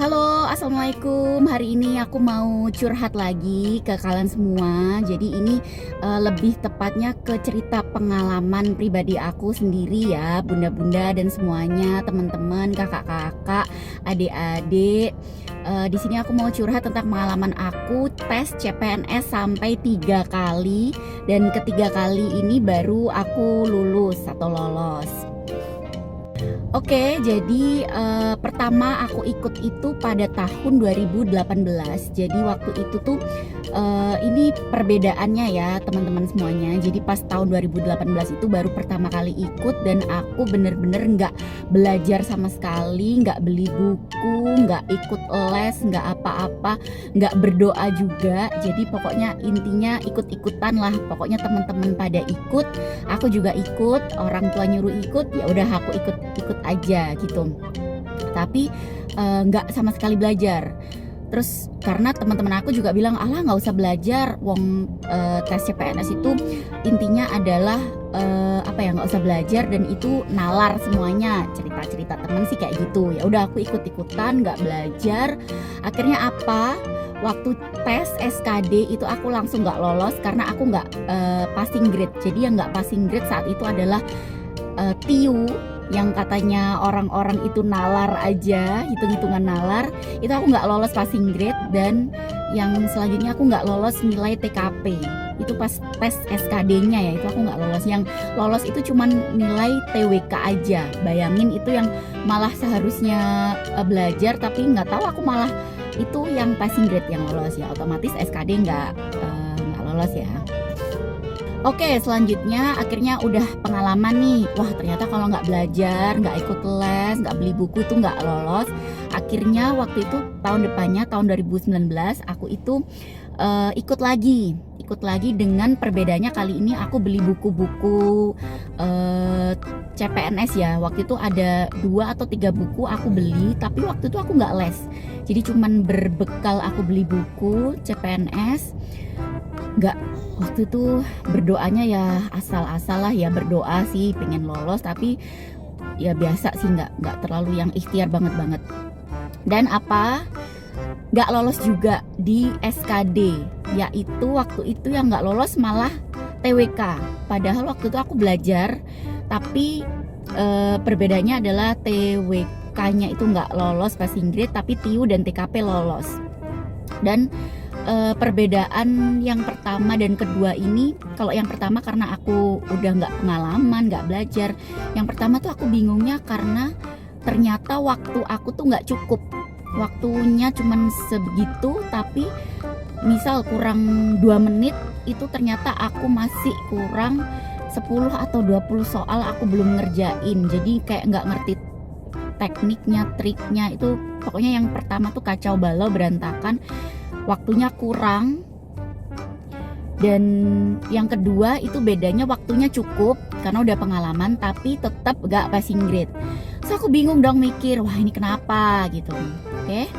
Halo, assalamualaikum. Hari ini aku mau curhat lagi ke kalian semua. Jadi ini lebih tepatnya ke cerita pengalaman pribadi aku sendiri ya, bunda-bunda dan semuanya, teman-teman, kakak-kakak, adik-adik. Di sini aku mau curhat tentang pengalaman aku tes CPNS sampai 3 kali, dan ketiga kali ini baru aku lulus atau lolos. Oke, jadi pertama aku ikut itu pada tahun 2018. Jadi waktu itu tuh ini perbedaannya ya teman-teman semuanya. Jadi pas tahun 2018 itu baru pertama kali ikut, dan aku bener-bener nggak belajar sama sekali, nggak beli buku, nggak ikut les, nggak apa-apa, nggak berdoa juga. Jadi pokoknya intinya ikut-ikutan lah. Pokoknya teman-teman pada ikut, aku juga ikut, orang tua nyuruh ikut, ya udah aku ikut aja gitu. Tapi nggak sama sekali belajar. Terus karena teman-teman aku juga bilang, alah nggak usah belajar, wong tes CPNS itu intinya adalah nggak usah belajar dan itu nalar semuanya. Cerita-cerita temen sih kayak gitu. Ya udah aku ikut-ikutan, nggak belajar. Akhirnya apa? Waktu tes SKD itu aku langsung nggak lolos karena aku nggak passing grade. Jadi yang nggak passing grade saat itu adalah TIU, yang katanya orang-orang itu nalar aja, hitung-hitungan nalar. Itu aku nggak lolos passing grade, dan yang selanjutnya aku nggak lolos nilai TKP. Itu pas tes SKD-nya ya, itu aku nggak lolos. Yang lolos itu cuman nilai TWK aja. Bayangin, itu yang malah seharusnya belajar, tapi nggak tahu aku malah itu yang passing grade yang lolos. Ya otomatis SKD nggak lolos ya. Oke, selanjutnya akhirnya udah pengalaman nih. Wah, ternyata kalau nggak belajar, nggak ikut les, nggak beli buku itu nggak lolos. Akhirnya waktu itu tahun depannya, tahun 2019, aku itu ikut lagi dengan perbedaannya kali ini aku beli buku-buku CPNS ya. Waktu itu ada 2 atau 3 buku aku beli, tapi waktu itu aku nggak les. Jadi cuman berbekal aku beli buku CPNS. Nggak, waktu itu berdoanya ya asal-asal lah ya, berdoa sih pengen lolos, tapi ya biasa sih, nggak terlalu yang ikhtiar banget. Dan nggak lolos juga di SKD, yaitu waktu itu yang nggak lolos malah TWK. Padahal waktu itu aku belajar, tapi perbedaannya adalah TWK-nya itu nggak lolos passing grade, tapi TIU dan TKP lolos. Dan perbedaan yang pertama dan kedua ini, kalau yang pertama karena aku udah nggak pengalaman, nggak belajar. Yang pertama tuh aku bingungnya karena ternyata waktu aku tuh nggak cukup, waktunya cuman sebegitu, tapi misal kurang 2 menit itu ternyata aku masih kurang 10 atau 20 soal aku belum ngerjain. Jadi kayak nggak ngerti tekniknya, triknya itu. Pokoknya yang pertama tuh kacau balau, berantakan, waktunya kurang. Dan yang kedua itu bedanya waktunya cukup karena udah pengalaman, tapi tetap gak passing grade. So aku bingung dong, mikir wah ini kenapa gitu. Oke.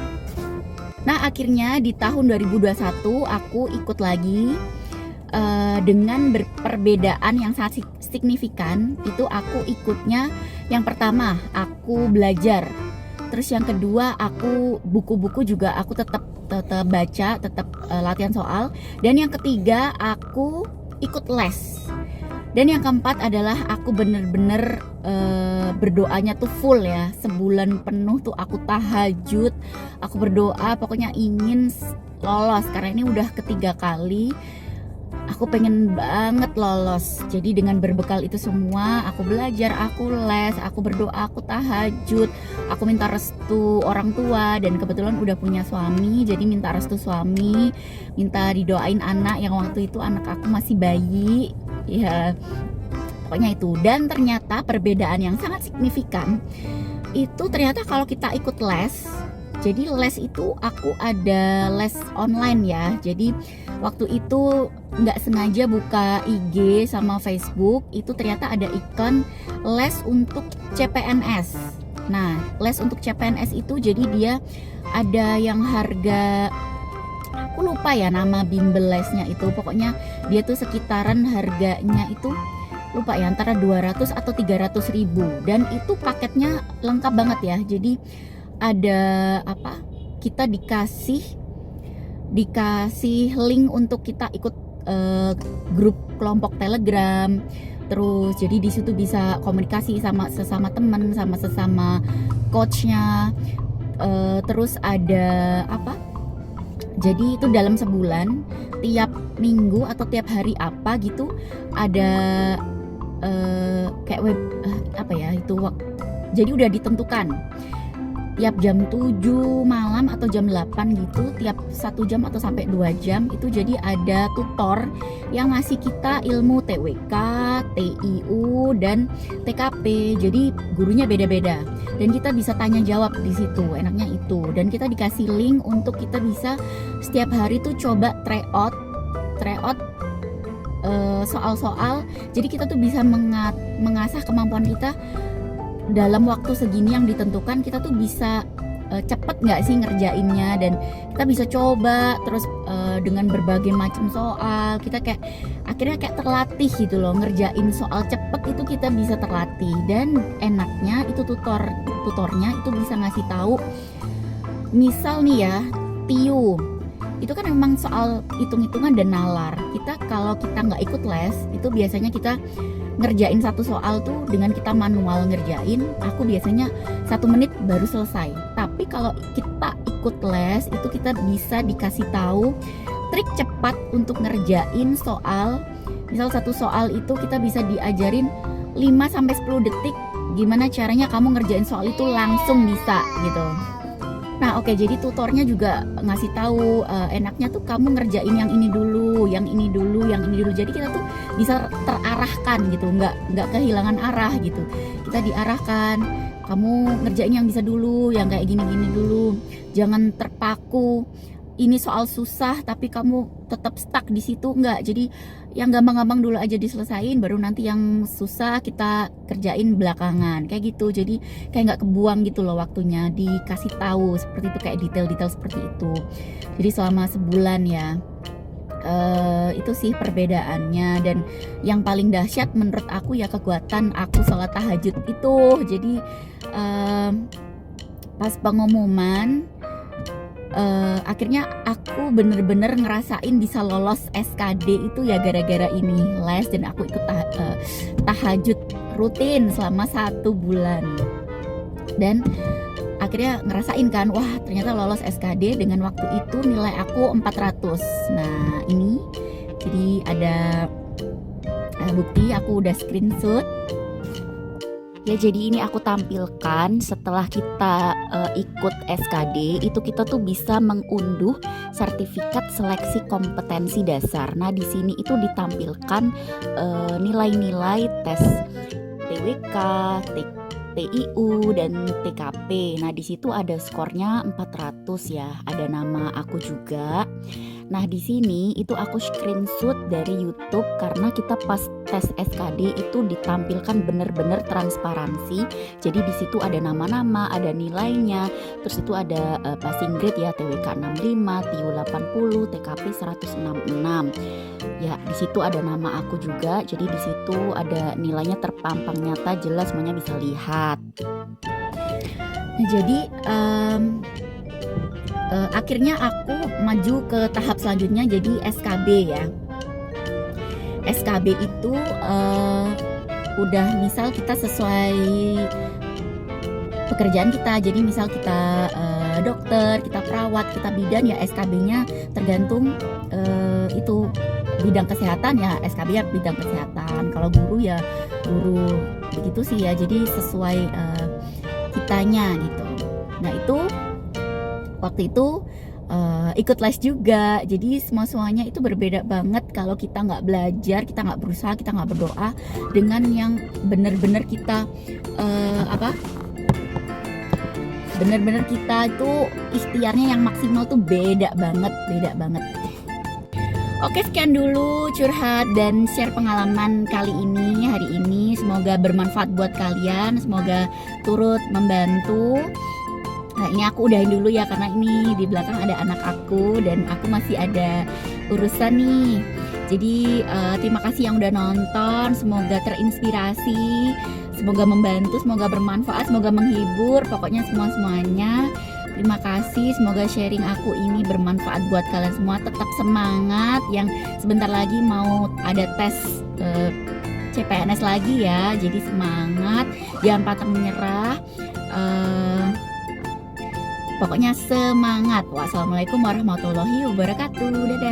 Nah akhirnya di tahun 2021 aku ikut lagi dengan perbedaan yang sangat signifikan. Itu aku ikutnya, yang pertama aku belajar. Terus yang kedua aku buku-buku juga aku tetap baca, tetap latihan soal. Dan yang ketiga aku ikut les. Dan yang keempat adalah aku bener-bener berdoanya tuh full ya. Sebulan penuh tuh aku tahajud, aku berdoa, pokoknya ingin lolos. Karena ini udah ketiga kali, aku pengen banget lolos. Jadi dengan berbekal itu semua, aku belajar, aku les, aku berdoa, aku tahajud, aku minta restu orang tua. Dan kebetulan udah punya suami, jadi minta restu suami, minta didoain anak yang waktu itu anak aku masih bayi ya. Pokoknya itu. Dan ternyata perbedaan yang sangat signifikan itu ternyata kalau kita ikut les. Jadi les itu aku ada les online ya. Jadi waktu itu nggak sengaja buka IG sama Facebook, itu ternyata ada ikon les untuk CPNS. Nah, les untuk CPNS itu jadi dia ada yang harga, aku lupa ya nama bimbel lesnya itu. Pokoknya dia tuh sekitaran harganya itu, lupa ya, antara 200 atau 300 ribu. Dan itu paketnya lengkap banget ya. Jadi ada apa? Kita dikasih link untuk kita ikut grup kelompok Telegram. Terus jadi di situ bisa komunikasi sama sesama teman, sama sesama coachnya. Terus ada apa? Jadi itu dalam sebulan, tiap minggu atau tiap hari apa gitu ada kayak web apa ya itu. Jadi udah ditentukan tiap jam 7 malam atau jam 8 gitu, tiap 1 jam atau sampai 2 jam itu jadi ada tutor yang ngasih kita ilmu TWK, TIU dan TKP. Jadi gurunya beda-beda dan kita bisa tanya jawab di situ, enaknya itu. Dan kita dikasih link untuk kita bisa setiap hari tuh coba try out soal-soal. Jadi kita tuh bisa mengasah kemampuan kita dalam waktu segini yang ditentukan. Kita tuh bisa cepet nggak sih ngerjainnya, dan kita bisa coba terus dengan berbagai macam soal. Kita kayak akhirnya kayak terlatih gitu loh, ngerjain soal cepet itu kita bisa terlatih. Dan enaknya itu tutornya itu bisa ngasih tahu, misal nih ya TIU itu kan memang soal hitung-hitungan dan nalar. Kalau kita nggak ikut les itu biasanya kita ngerjain satu soal tuh dengan kita manual ngerjain, aku biasanya 1 menit baru selesai. Tapi kalau kita ikut les itu kita bisa dikasih tahu trik cepat untuk ngerjain soal. Misal satu soal itu kita bisa diajarin 5-10 detik gimana caranya kamu ngerjain soal itu langsung bisa gitu. Nah oke, jadi tutornya juga ngasih tahu enaknya tuh kamu ngerjain yang ini dulu, yang ini dulu, yang ini dulu. Jadi kita tuh bisa terarahkan gitu, nggak kehilangan arah gitu. Kita diarahkan, kamu ngerjain yang bisa dulu, yang kayak gini-gini dulu. Jangan terpaku. Ini soal susah tapi kamu tetap stuck di situ, enggak. Jadi yang gampang-gampang dulu aja diselesain, baru nanti yang susah kita kerjain belakangan kayak gitu. Jadi kayak nggak kebuang gitu loh waktunya, dikasih tahu seperti itu, kayak detail-detail seperti itu. Jadi selama sebulan ya, itu sih perbedaannya. Dan yang paling dahsyat menurut aku ya kekuatan aku sholat tahajud itu. Jadi pas pengumuman akhirnya aku bener-bener ngerasain bisa lolos SKD itu ya gara-gara ini les, dan aku ikut tahajud rutin selama 1 bulan. Dan akhirnya ngerasain kan, wah ternyata lolos SKD dengan waktu itu nilai aku 400. Nah ini jadi ada bukti, aku udah screenshot. Ya jadi ini aku tampilkan setelah kita ikut SKD itu kita tuh bisa mengunduh sertifikat seleksi kompetensi dasar. Nah di sini itu ditampilkan nilai-nilai tes TWK, TIU dan TKP. Nah di situ ada skornya 400 ya, ada nama aku juga. Nah di sini itu aku screenshot dari YouTube karena kita pas tes SKD itu ditampilkan bener-bener transparansi. Jadi di situ ada nama-nama, ada nilainya, terus itu ada passing grade ya, TWK 65, TIU 80, TKP 166. Ya di situ ada nama aku juga. Jadi di situ ada nilainya terpampang nyata, jelas, semuanya bisa lihat. Nah jadi akhirnya aku maju ke tahap selanjutnya, jadi SKB ya. SKB itu udah misal kita sesuai pekerjaan kita. Jadi misal kita dokter, kita perawat, kita bidan ya SKB-nya tergantung itu bidang kesehatan ya, SKB-nya bidang kesehatan. Kalau guru ya guru, begitu sih ya. Jadi sesuai kitanya gitu. Nah itu waktu itu ikut les juga. Jadi semuanya itu berbeda banget kalau kita nggak belajar, kita nggak berusaha, kita nggak berdoa, dengan yang benar-benar kita benar-benar kita itu ikhtiarnya yang maksimal tuh beda banget. Oke, sekian dulu curhat dan share pengalaman kali ini, hari ini. Semoga bermanfaat buat kalian, semoga turut membantu. Nah ini aku udahin dulu ya, karena ini di belakang ada anak aku dan aku masih ada urusan nih. Jadi terima kasih yang udah nonton, semoga terinspirasi. Semoga membantu, semoga bermanfaat, semoga menghibur, pokoknya semuanya. Terima kasih, semoga sharing aku ini bermanfaat buat kalian semua. Tetap semangat, yang sebentar lagi mau ada tes CPNS lagi ya. Jadi semangat, jangan pantang menyerah. Pokoknya semangat. Wassalamualaikum warahmatullahi wabarakatuh. Dadah.